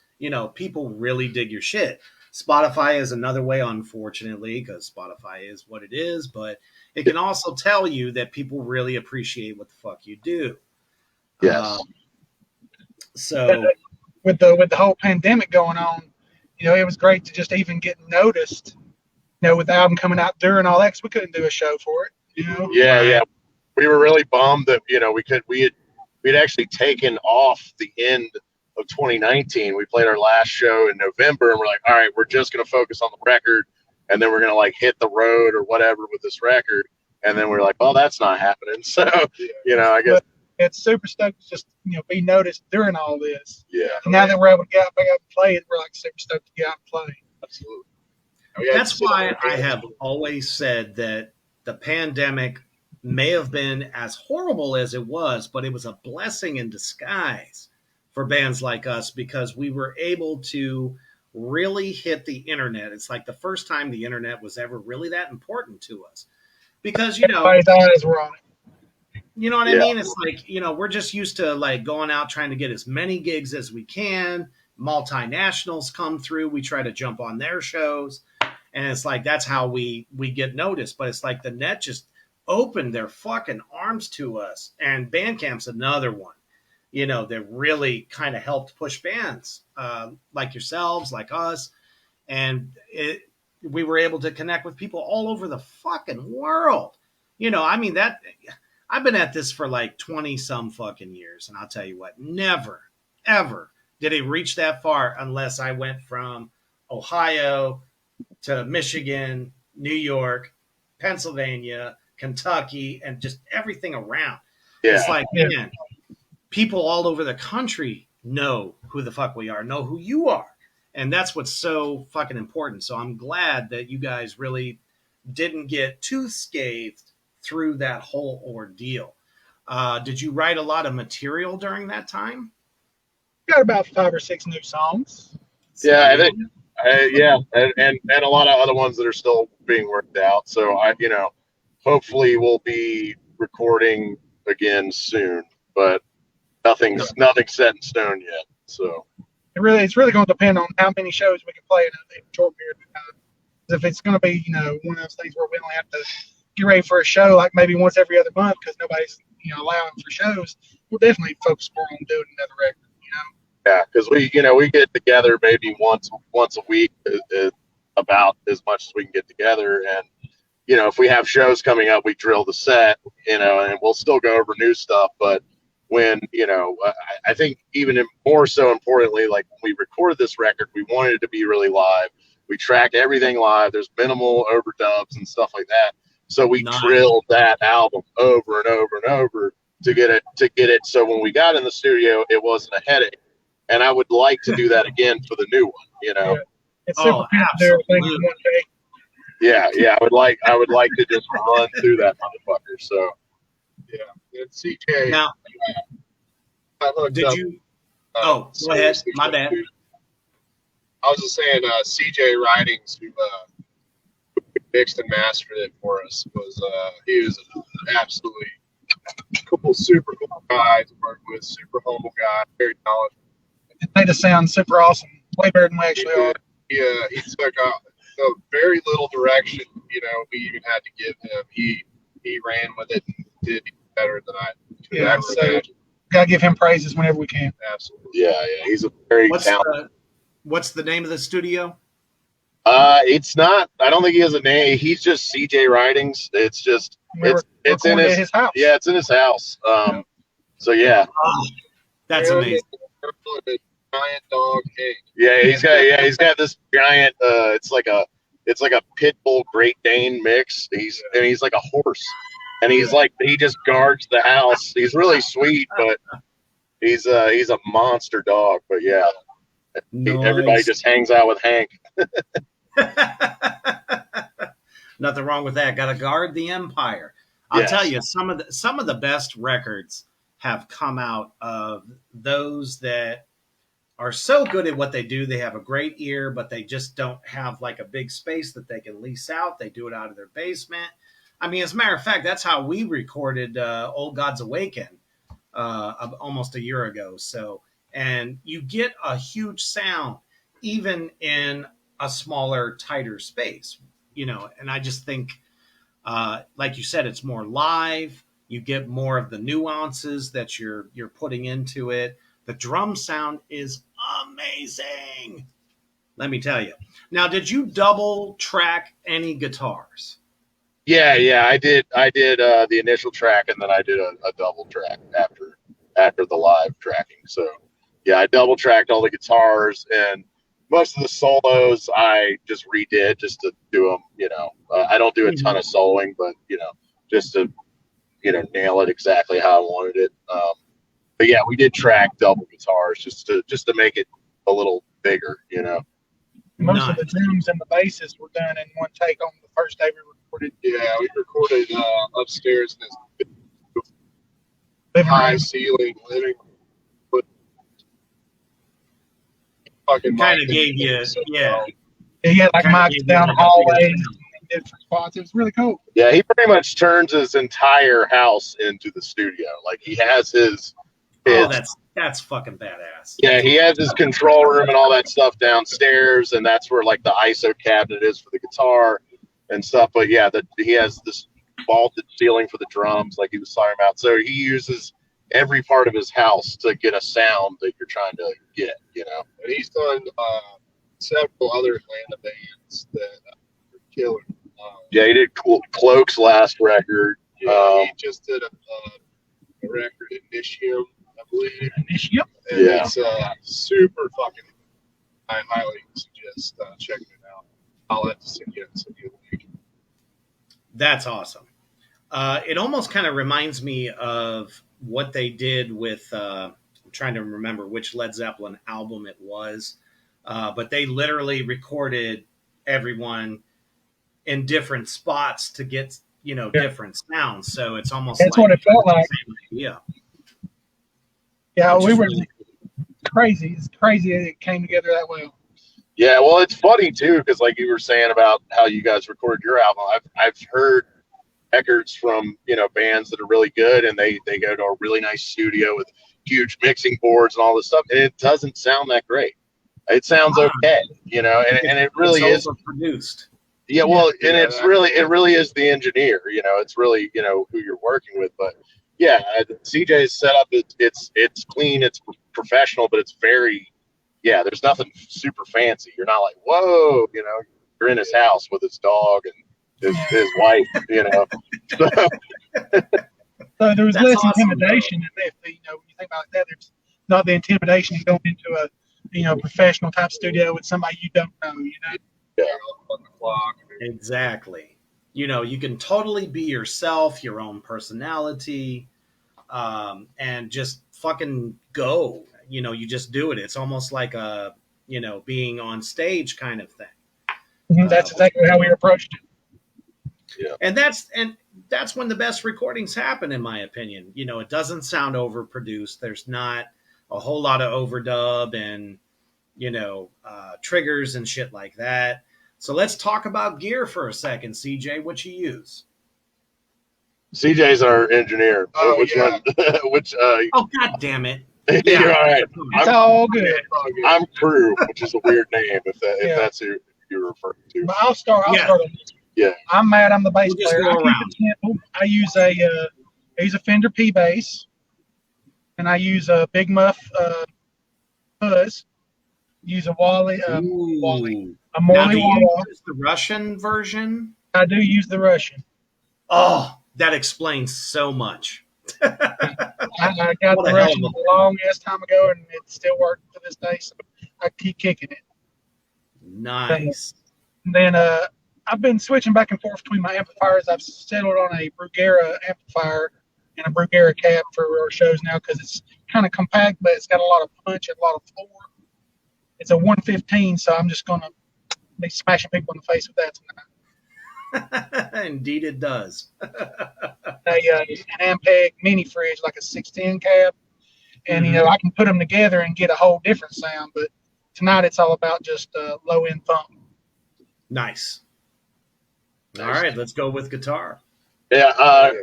people really dig your shit. Spotify is another way, unfortunately, because Spotify is what it is, but it can also tell you that people really appreciate what the fuck you do. Yes. So with the whole pandemic going on, it was great to just even get noticed. With the album coming out during all that, 'cause we couldn't do a show for it. Yeah, Right. yeah. We were really bummed that we'd actually taken off the end of 2019. We played our last show in November, and we're like, all right, we're just gonna focus on the record, and then we're gonna like hit the road or whatever with this record. And then we're like, well, that's not happening. So I guess It's super stoked to just be noticed during all this. yeah. And now that we're able to get out back out and play it, we're like super stoked to get out and play. Absolutely. That's why I have always said that the pandemic may have been as horrible as it was, but it was a blessing in disguise for bands like us because we were able to really hit the internet. It's like the first time the internet was ever really that important to us because, Everybody's eyes were on it. you know what I Yeah. mean? It's like, we're just used to like going out trying to get as many gigs as we can. Multinationals come through. We try to jump on their shows. And it's like, that's how we get noticed. But it's like the net just opened their fucking arms to us. And Bandcamp's another one, that really kind of helped push bands like yourselves, like us. And we were able to connect with people all over the fucking world. I've been at this for like 20 some fucking years. And I'll tell you what, never, ever did it reach that far unless I went from Ohio to Michigan, New York, Pennsylvania, Kentucky, and just everything around. Yeah. It's like, man, people all over the country know who the fuck we are, know who you are. And that's what's so fucking important. So I'm glad that you guys really didn't get too scathed through that whole ordeal. Did you write a lot of material during that time? Got about 5 or 6 new songs. Yeah, I think, and a lot of other ones that are still being worked out. So hopefully we'll be recording again soon, but nothing's set in stone yet. So It's really going to depend on how many shows we can play in a short period of time. 'Cause if it's going to be, one of those things where we only have to get ready for a show like maybe once every other month because nobody's, allowing for shows, we'll definitely focus more on doing another record. yeah, because we get together maybe once a week, about as much as we can get together, and if we have shows coming up, we drill the set, and we'll still go over new stuff, but when I think even more so importantly, like when we recorded this record, we wanted it to be really live. We tracked everything live. There's minimal overdubs and stuff like that. So we drilled that album over and over and over to get it. So when we got in the studio, it wasn't a headache. And I would like to do that again for the new one. Yeah. It's super fun to do everything in one day. Yeah. I would like to just run through that motherfucker. So yeah, and CJ. Now, I hooked did up, you? Go ahead. My bad. I was just saying, CJ Writings, who mixed and mastered it for us, he was an absolutely cool, super cool guy to work with, super humble guy, very knowledgeable. It made us sound super awesome, way better than we actually are. He took very little direction, we even had to give him. He ran with it and did better than I could ever imagine. Gotta give him praises whenever we can. Absolutely. yeah, he's a very talented. What's the name of the studio? It's not. I don't think he has a name. He's just CJ Writings. It's just it's in his house. Yeah, it's in his house. So yeah. Oh, that's amazing. Giant dog egg. Yeah, he's got this giant. It's like a pit bull Great Dane mix. He's like a horse, and he just guards the house. He's really sweet, but he's a monster dog. But yeah, everybody just hangs out with Hank. Nothing wrong with that. Got to guard the empire. I'll tell you, some of the best records have come out of those that are so good at what they do. They have a great ear, but they just don't have like a big space that they can lease out. They do it out of their basement. I mean, as a matter of fact, that's how we recorded Old Gods Awaken almost a year ago. So, and you get a huge sound even in a smaller, tighter space, you know. And I just think, like you said, it's more live. You get more of the nuances that you're putting into it. The drum sound is amazing. Let me tell you. Now, did you double track any guitars? Yeah, I did the initial track, and then I did a double track after the live tracking. So yeah, I double tracked all the guitars, and most of the solos I just redid just to do them. You know, I don't do a ton of soloing, but you know, just to nail it exactly how I wanted it. But yeah, we did track double guitars just to make it a little bigger. You know. Most of the drums and the basses were done in one take on the first day we recorded. Yeah, we recorded upstairs in this Living high room. ceiling living room. Fucking Kind of mic gave you, and so yeah. well. Yeah, you had like Kinda mics gave down you like a hallways bigger in different spots. It was really cool. Yeah, he pretty much turns his entire house into the studio. Like he has his Oh, that's fucking badass. yeah, he has his control room and all that stuff downstairs, and that's where like the ISO cabinet is for the guitar and stuff. But yeah, he has this vaulted ceiling for the drums, like he was talking about. So he uses every part of his house to get a sound that you're trying to get. You know. And he's done several other Atlanta bands that are killer. Yeah, he did Cloak's last record. Yeah, he just did a record, Initium, I believe. Yep. And Yeah. it's super fucking. I highly suggest checking it out. I'll have to send you a link. That's awesome. It almost kind of reminds me of what they did with, I'm trying to remember which Led Zeppelin album it was, but they literally recorded everyone in different spots to get, different sounds. So it's almost That's like what it felt like. Yeah. Yeah, Which we is were really crazy. It's crazy that it came together that well. Yeah, well, it's funny too because like you were saying about how you guys recorded your album. I've heard records from bands that are really good, and they go to a really nice studio with huge mixing boards and all this stuff, and it doesn't sound that great. It sounds okay, and it really is produced. Yeah, well, and Yeah, it really is the engineer. It's really who you're working with. But yeah, CJ's setup it's clean, it's professional, but it's very there's nothing super fancy. You're not like whoa, you're in his house with his dog and his wife. So there was That's less awesome, intimidation, and if when you think about that, there's not the intimidation of going into a professional type studio with somebody you don't know. On the clock. Exactly. You can totally be yourself, your own personality, and just fucking go. You just do it. It's almost like a, being on stage kind of thing. That's exactly how we approached it. And that's when the best recordings happen, in my opinion. It doesn't sound overproduced. There's not a whole lot of overdub and, triggers and shit like that. So let's talk about gear for a second. CJ, what you use? CJ's our engineer. Oh, Which yeah. one? Which? Oh, God damn it. You're all right. It's all good. I'm Crew, which is a weird name if Yeah. that's who you're referring to. But I'll start. Yeah. On this. Yeah. I'm Matt. I'm the bass We'll just player. go I keep around. it simple. I use a Fender P bass, and I use a Big Muff fuzz. Use a Wally, a Ooh. a Now, Morley do you Wah-Wah. use the Russian version? I do use the Russian. Oh, that explains so much. I got What the a hell Russian of a long ass time ago, and it still works to this day. So I keep kicking it. Nice. And then I've been switching back and forth between my amplifiers. I've settled on a Brugera amplifier and a Brugera cab for our shows now because it's kind of compact, but it's got a lot of punch and a lot of floor. It's a 115, so I'm just gonna be smashing people in the face with that tonight. Indeed, it does. An Ampeg mini fridge, like a 610 cab. and I can put them together and get a whole different sound. But tonight it's all about just low end thump. Nice. All right, let's go with guitar. Yeah.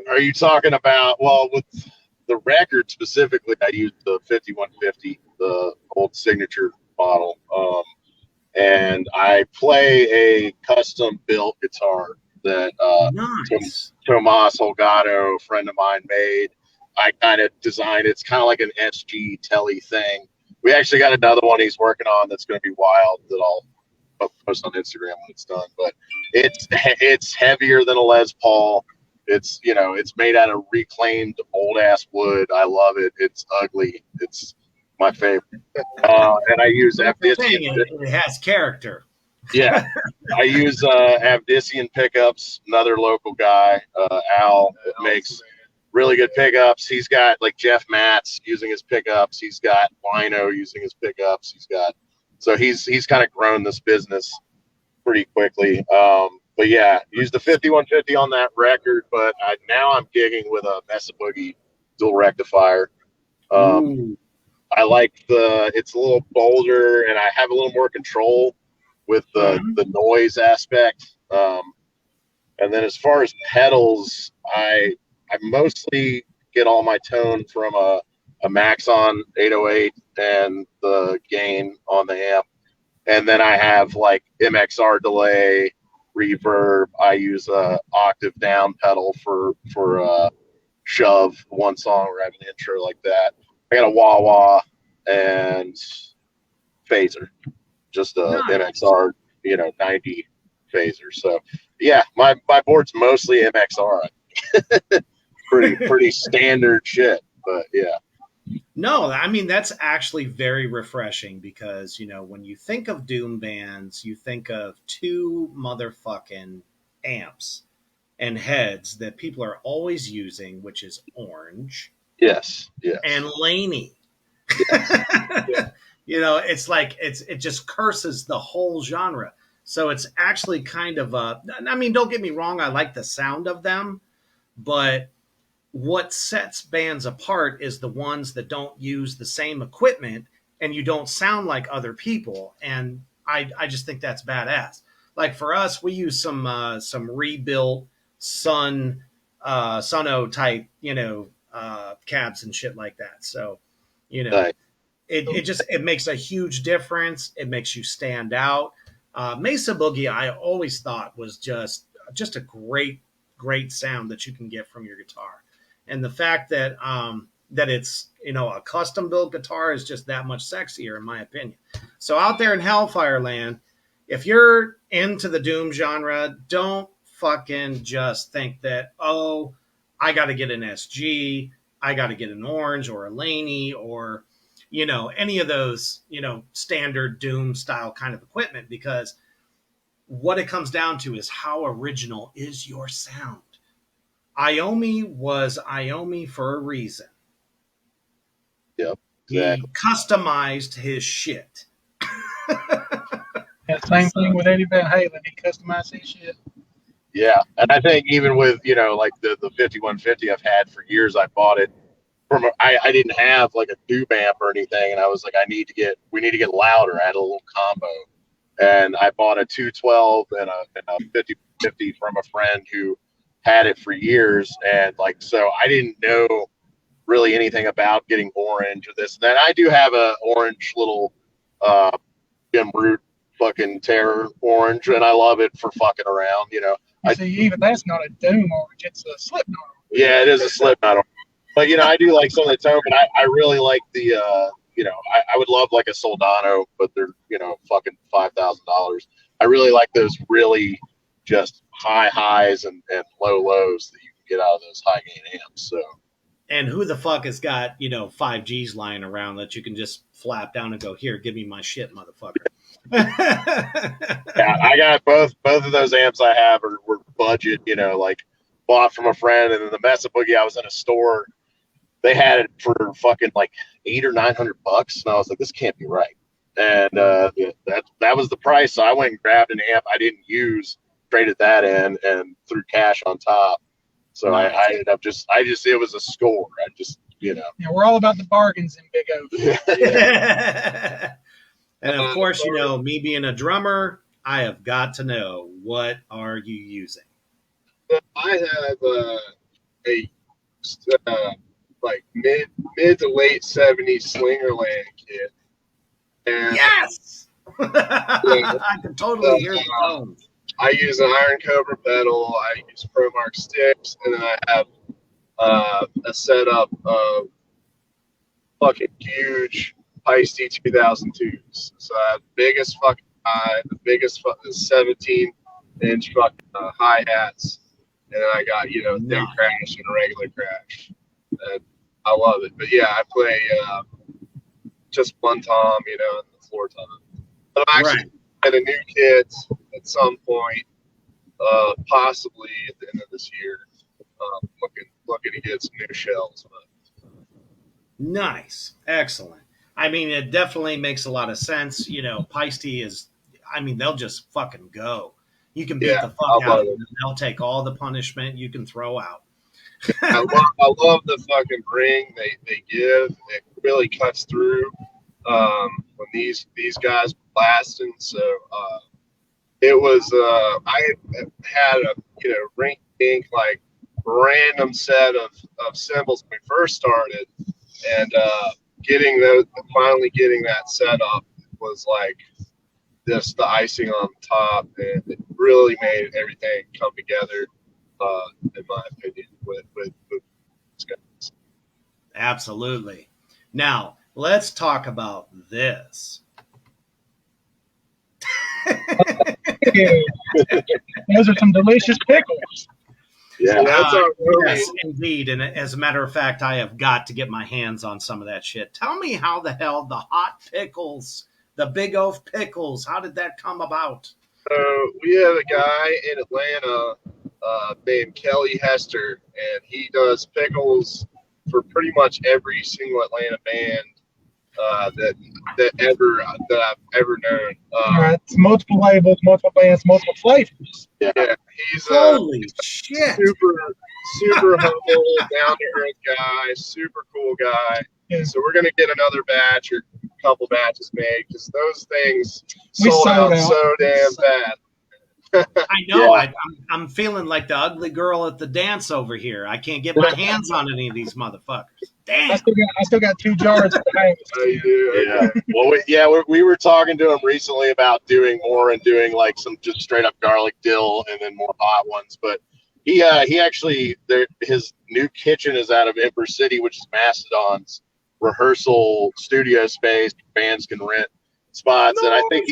Are you talking about, well, with the record specifically, I used the 5150, the old signature model. And I play a custom built guitar that Nice. Tomas Holgado, a friend of mine, made. I kind of designed it. It's kind of like an SG Telly thing. We actually got another one he's working on that's going to be wild that I'll post on Instagram when it's done. But it's heavier than a Les Paul. It's it's made out of reclaimed old ass wood. I love it. It's ugly. It's my favorite. And I use Avdisian. It has character. Yeah, I use Avdisian pickups. Another local guy, Al, makes really good pickups. He's got like Jeff Matz using his pickups. He's got Lino using his pickups. So he's kind of grown this business pretty quickly. But yeah, used the 5150 on that record. But now I'm gigging with a Mesa Boogie dual rectifier. I like it's a little bolder, and I have a little more control with the noise aspect. And then as far as pedals, I mostly get all my tone from a Maxon 808 and the gain on the amp. And then I have like MXR delay, reverb. I use a octave down pedal for shove one song or have an intro like that. I got a wah-wah and phaser, just a MXR, 90 phaser. So yeah, my board's mostly MXR. pretty standard shit, but yeah. No, I mean, that's actually very refreshing because, when you think of Doom bands, you think of two motherfucking amps and heads that people are always using, which is Orange. Yes. And Laney. Yes. It's like it just curses the whole genre. So it's actually kind of don't get me wrong, I like the sound of them, but what sets bands apart is the ones that don't use the same equipment and you don't sound like other people. And I just think that's badass. Like for us, we use some rebuilt Suno type, cabs and shit like that. So, Nice. it makes a huge difference. It makes you stand out. Mesa Boogie, I always thought was just a great sound that you can get from your guitar. And the fact that it's a custom built guitar is just that much sexier in my opinion. So out there in Hellfire Land, if you're into the Doom genre, don't fucking just think that, oh, I got to get an SG, I got to get an Orange or a Laney or any of those standard Doom style kind of equipment, because what it comes down to is how original is your sound. Iommi was Iommi for a reason. Yep, exactly. He customized his shit. Yeah, same thing with Eddie Van Halen. He customized his shit. Yeah, and I think even with like the 5150 I've had for years, I bought it from I didn't have like a Doom amp or anything, and I was like, we need to get louder. I had a little combo, and I bought a 212 and a 5050 from a friend who had it for years, and so I didn't know really anything about getting Orange or this and that. I do have a Orange little Jim Root fucking Terror Orange, and I love it for fucking around. Even that's not a Doom Orange; it's a Slipknot. Yeah, it is a Slipknot Orange. But I do like some of the tone, but I really like the I would love like a Soldano, but they're fucking $5,000. I really like those really just high highs and low lows that you can get out of those high gain amps. So, and who the fuck has got 5Gs lying around that you can just flap down and go, here, give me my shit, motherfucker. Yeah, I got both of those amps I have were budget, bought from a friend, and then the Mesa Boogie, I was in a store, they had it for fucking like $800 or $900, and I was like, this can't be right. And that was the price. So I went and grabbed an amp I didn't use, traded that in, and threw cash on top. So nice. I ended up it was a score. You know, we're all about the bargains in Big Oak. And of course, you know, me being a drummer, I have got to know, what are you using? I have a like mid to late '70s Slingerland kit, and Yes! I can totally hear the tones. I use an Iron Cobra pedal. I use ProMark sticks, and then I have a setup of fucking huge Heisty 2002s. So I have the biggest fucking high, the biggest 17-inch fucking hi hats, and then I got, you know, a thin crash and a regular crash. And I love it. But yeah, I play just one tom, you know, and the floor tom. But I'm actually at a new kit at some point, possibly at the end of this year. Looking to get some new shells. But. Nice. Excellent. I mean, it definitely makes a lot of sense. You know, Peisty is, I mean, they'll just fucking go. You can beat the fuck out of them. They'll take all the punishment you can throw out. I love the fucking ring they give. It really cuts through when these guys blasting. So it was I had a, you know, rink dink like random set of cymbals when we first started, and finally getting that set up was like just the icing on top, and it really made everything come together, in my opinion, with these guys. Absolutely. Now let's talk about this. Those are some delicious pickles. Yeah, that's our yes, indeed. And as a matter of fact, I have got to get my hands on some of that shit. Tell me how the hell the hot pickles, the Big Oaf pickles, how did that come about? We have a guy in Atlanta named Kelly Hester, and he does pickles for pretty much every single Atlanta band that I've ever known. It's multiple labels, multiple bands, multiple flavors. Yeah, he's holy shit, super humble, down to earth guy, super cool guy. Yeah. So we're gonna get another batch or a couple batches made because those things sold out so damn bad. I know. Yeah. I'm feeling like the ugly girl at the dance over here. I can't get my hands on any of these motherfuckers. Damn. I still got 2 jars. Well, we were talking to him recently about doing more and doing like some just straight up garlic dill and then more hot ones. But he actually his new kitchen is out of Ember City, which is Mastodon's rehearsal studio space. Bands can rent spots, and I think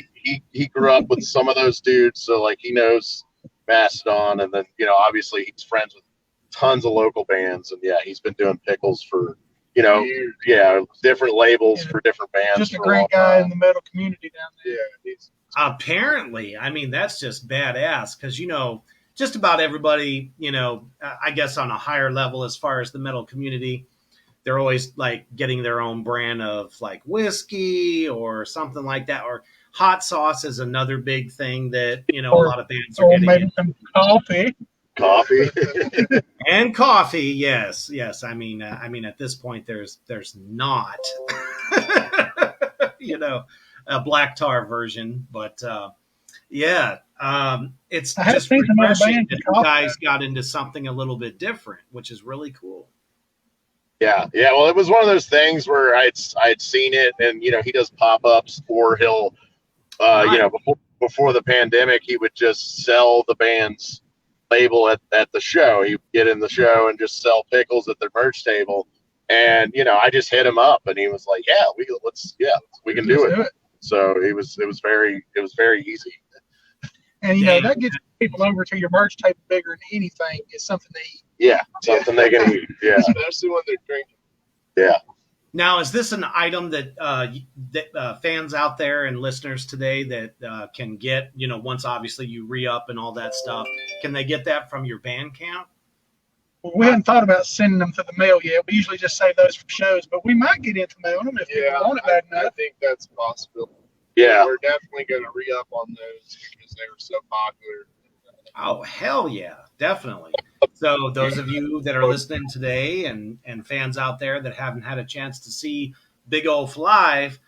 he grew up with some of those dudes, so like he knows Mastodon, and then, you know, obviously he's friends with tons of local bands, and yeah, he's been doing pickles for, you know, different labels for different bands. Just a great guy in the metal community down there. Yeah, apparently, I mean, that's just badass because, you know, just about everybody, you know, I guess on a higher level as far as the metal community, they're always like getting their own brand of like whiskey or something like that, or hot sauce is another big thing that, you know, a lot of bands are getting. Maybe some coffee and coffee. Yes. I mean, at this point, there's not, you know, a black tar version, but it's just refreshing that you guys got into something a little bit different, which is really cool. Yeah. Well, it was one of those things where I'd seen it, and, you know, he does pop-ups, or he'll, you know, before the pandemic, he would just sell the band's label at the show. He'd get in the show and just sell pickles at their merch table. And, you know, I just hit him up, and he was like, we can do it. So it was very easy. And, you know, that gets people over to your merch table bigger than anything. Is something to eat. Yeah, something they can eat. Yeah, especially when they're drinking. Yeah. Now, is this an item that fans out there and listeners today that can get, you know, once obviously you re-up and all that stuff, can they get that from your Bandcamp? Well, we hadn't thought about sending them to the mail yet. We usually just save those for shows, but we might get into mailing them if people want it bad enough. I think that's a possibility. Yeah. We're definitely going to re-up on those because they were so popular. Oh, hell yeah, definitely. So those of you that are listening today and fans out there that haven't had a chance to see Big Oaf live,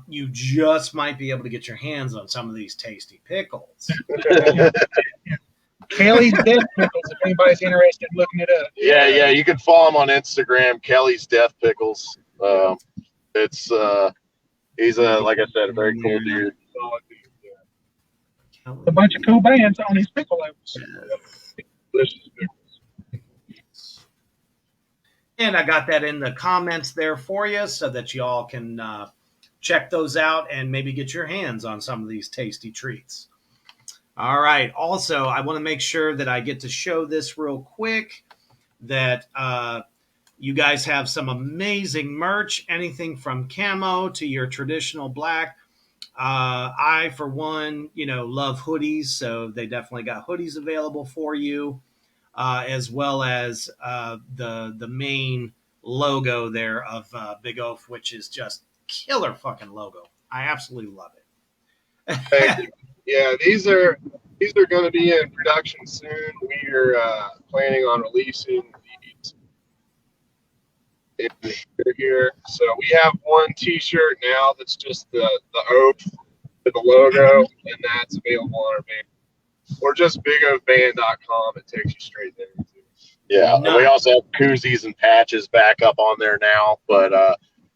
you just might be able to get your hands on some of these tasty pickles. Kelly's Death Pickles, if anybody's interested in looking it up. Yeah. You can follow him on Instagram, Kelly's Death Pickles. It's he's like I said, a very cool dude. A bunch of cool bands on his pickle labels. Delicious pickles. And I got that in the comments there for you so that y'all can check those out and maybe get your hands on some of these tasty treats. All right. Also, I want to make sure that I get to show this real quick, that you guys have some amazing merch, anything from camo to your traditional black. I, for one, love hoodies, so they definitely got hoodies available for you, as well as the main logo there of Big Oaf, which is just killer fucking logo. I absolutely love it. Thank you. Yeah, these are going to be in production soon. We are planning on releasing these in here. So we have one T-shirt now that's just the oath with the logo, and that's available on our band. Or just bigoafband.com. It takes you straight there. Yeah, and we also have koozies and patches back up on there now. But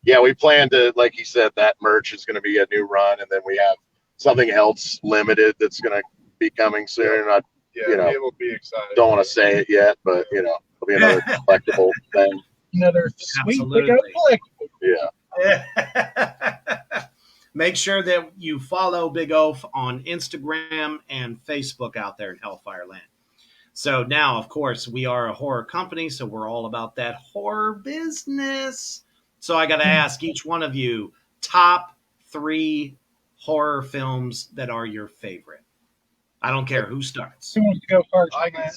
yeah, we plan to, like you said, that merch is going to be a new run, and then we have something else limited that's going to be coming soon. It will be exciting. Don't want to say it yet, but it'll be another collectible thing. Another sweet Absolutely. Big Oaf collectible. Yeah. Make sure that you follow Big Oaf on Instagram and Facebook out there in Hellfire Land. So now, of course, we are a horror company, so we're all about that horror business. So I got to ask each one of you, top 3 horror films that are your favorite. I don't care who starts. Who wants to go first? I can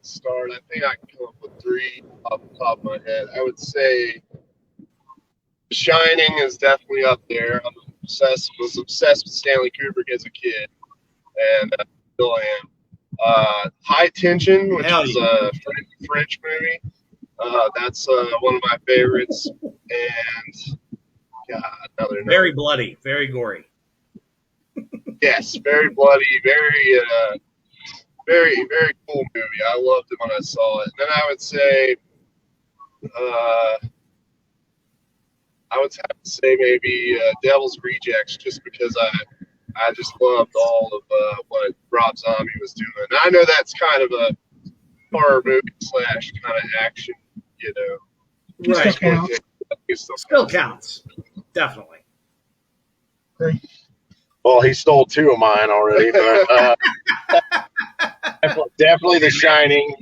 start. I think I can come up with 3 off the top of my head. I would say The Shining is definitely up there. Was obsessed with Stanley Kubrick as a kid, and still am. High Tension, which is a French movie. That's one of my favorites. And God, another Very bloody, very gory. Yes, very bloody, very, very cool movie. I loved it when I saw it. And then I would say, maybe Devil's Rejects, just because I just loved all of what Rob Zombie was doing. And I know that's kind of a horror movie / kind of action, Right. Still Still counts. Definitely. Great. Well, he stole 2 of mine already, but definitely The Shining.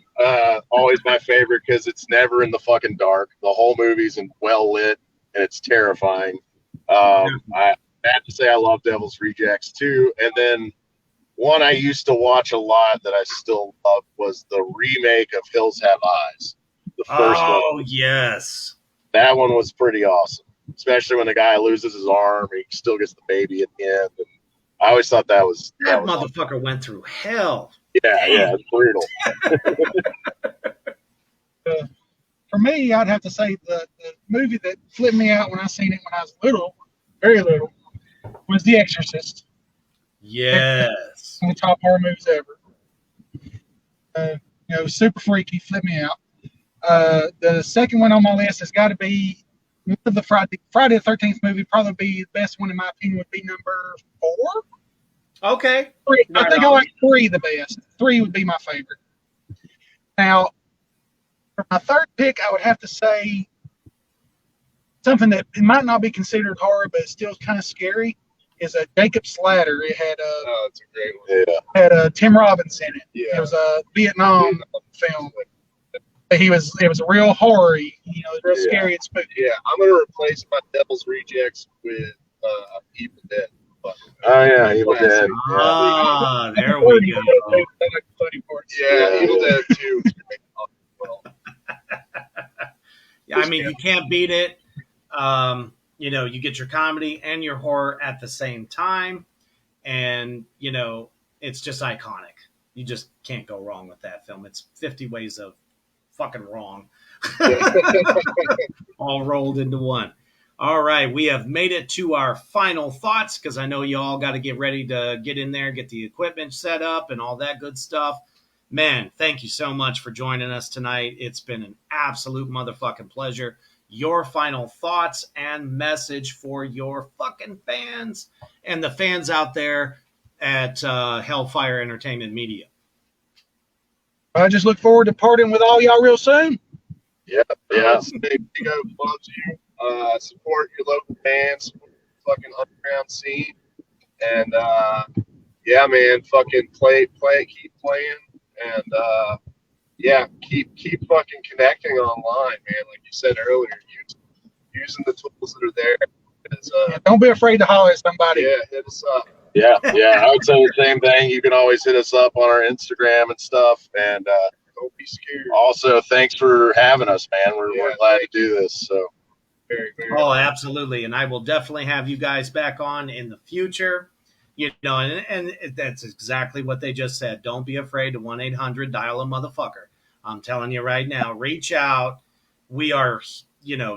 Always my favorite because it's never in the fucking dark. The whole movie's well lit, and it's terrifying. I have to say I love Devil's Rejects too. And then one I used to watch a lot that I still love was the remake of Hills Have Eyes. The first one. Oh, yes. That one was pretty awesome, especially when the guy loses his arm. He still gets the baby at the end. And I always thought that was motherfucker awesome. Went through hell. Yeah, it's brutal. For me, I'd have to say the movie that flipped me out when I seen it when I was little, very little, was The Exorcist. Yes. One of the top horror movies ever. Super freaky, flipped me out. The second one on my list has got to be one of the Friday the 13th movie. Probably be the best one in my opinion. Would be number 4. Okay. 3. Right I think on. I like 3 the best. 3 would be my favorite. Now, for my third pick, I would have to say something that it might not be considered horror, but it's still kind of scary. Is a Jacob's Ladder. It had it's a great one. Yeah. had Tim Robbins in it. Yeah. It was a Vietnam film. But it was a real horror, real scary and spooky. Yeah, I'm gonna replace my Devil's Rejects with Evil Dead. Oh yeah, Evil Dead. Ah, there we go. I like the funny parts. Yeah, Evil Dead 2 is great. Well, Yeah, I mean, you can't beat it. You get your comedy and your horror at the same time. And, it's just iconic. You just can't go wrong with that film. It's 50 Ways of fucking wrong. All rolled into one. All right, we have made it to our final thoughts because I know you all got to get ready to get in there, get the equipment set up and all that good stuff. Man, thank you so much for joining us tonight. It's been an absolute motherfucking pleasure. Your final thoughts and message for your fucking fans and the fans out there at Hellfire Entertainment Media. I just look forward to partying with all y'all real soon. Yeah. Big Oak loves you. Support your local bands, support the fucking underground scene, and yeah, man, fucking play, keep playing, and keep fucking connecting online, man. Like you said earlier, using the tools that are there. Is, don't be afraid to holler at somebody. Yeah, hit us up. Yeah. I would say the same thing. You can always hit us up on our Instagram and stuff. And Don't be scared. also, thanks for having us, man. We're glad to do this. So. Very, very Oh, absolutely. And I will definitely have you guys back on in the future. You know, and that's exactly what they just said. Don't be afraid to 1-800 dial a motherfucker. I'm telling you right now, reach out. We are,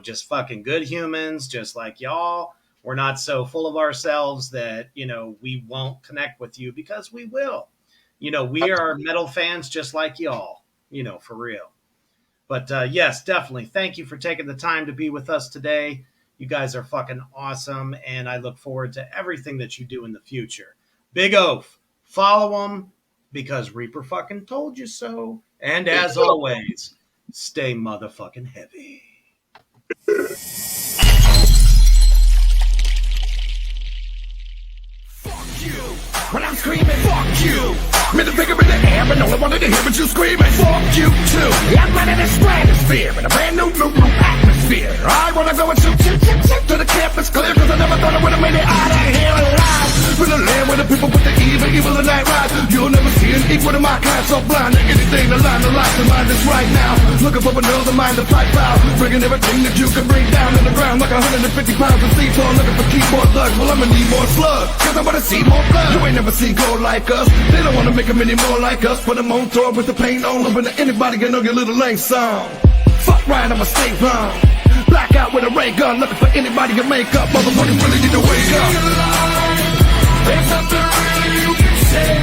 just fucking good humans, just like y'all. We're not so full of ourselves that, we won't connect with you, because we will. We are metal fans just like y'all, for real. But yes, definitely. Thank you for taking the time to be with us today. You guys are fucking awesome, and I look forward to everything that you do in the future. Big Oaf, follow them because Reaper fucking told you so. And as always, stay motherfucking heavy. When I'm screaming, fuck you. Middle finger in the air, but no one wanted to hear what you screaming. Fuck you too. I'm running the stratosphere in a brand new atmosphere. I wanna go and shoot to the campus clear, cause I never thought I would've made it out of here alive. With the land where the people with the evil of night ride. You'll never see an equal to my kind, so blind to anything to line the life to mind is right now. Looking for another mind to fight foul, bringing everything that you can bring down to the ground like 150 pounds of C4, looking for keyboard thugs. Well, I'ma need more slugs, cause I wanna see more blood. You ain't never seen gold like us. They don't wanna make them any more like us. Put them on tour with the paint on, open to anybody can know your little lane song. Fuck Ryan, I'ma stay wrong. Black out with a ray gun, looking for anybody to make up. Motherfuckers really need to wake up. There's something really you can say.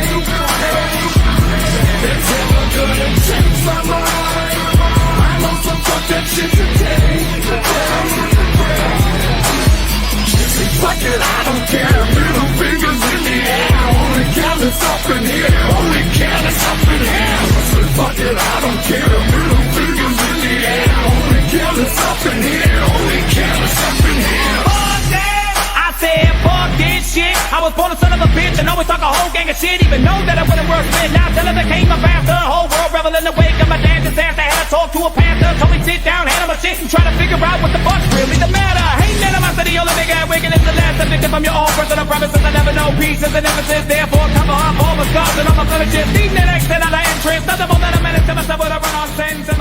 It's never gonna change my mind. I'm on some fuck that shit today. Fuck it, I don't care. Middle fingers in the air. Only count is up in here. Only count is up in here. Fuck it, I don't care. Middle fingers in the air. Only count is up in here. Only count is up in here. Fuck that! I said fuck this shit. I was born a son of a bitch and always talk a whole gang of shit. Even know that I wouldn't work with. Now till I became a bastard. The whole world revel in the wake of my damn disaster. Had to talk to a pastor. Told me sit down, handle my shit, and try to figure out what the fuck's really the matter. Ain't none of my city, only big ass wicked is the last victim from your own personal promises. I never know peace is an emphasis. Therefore, cover up all the scars and all my blemishes. These that exit out of entrance. Nothing more than a menace to myself with a run on sentence.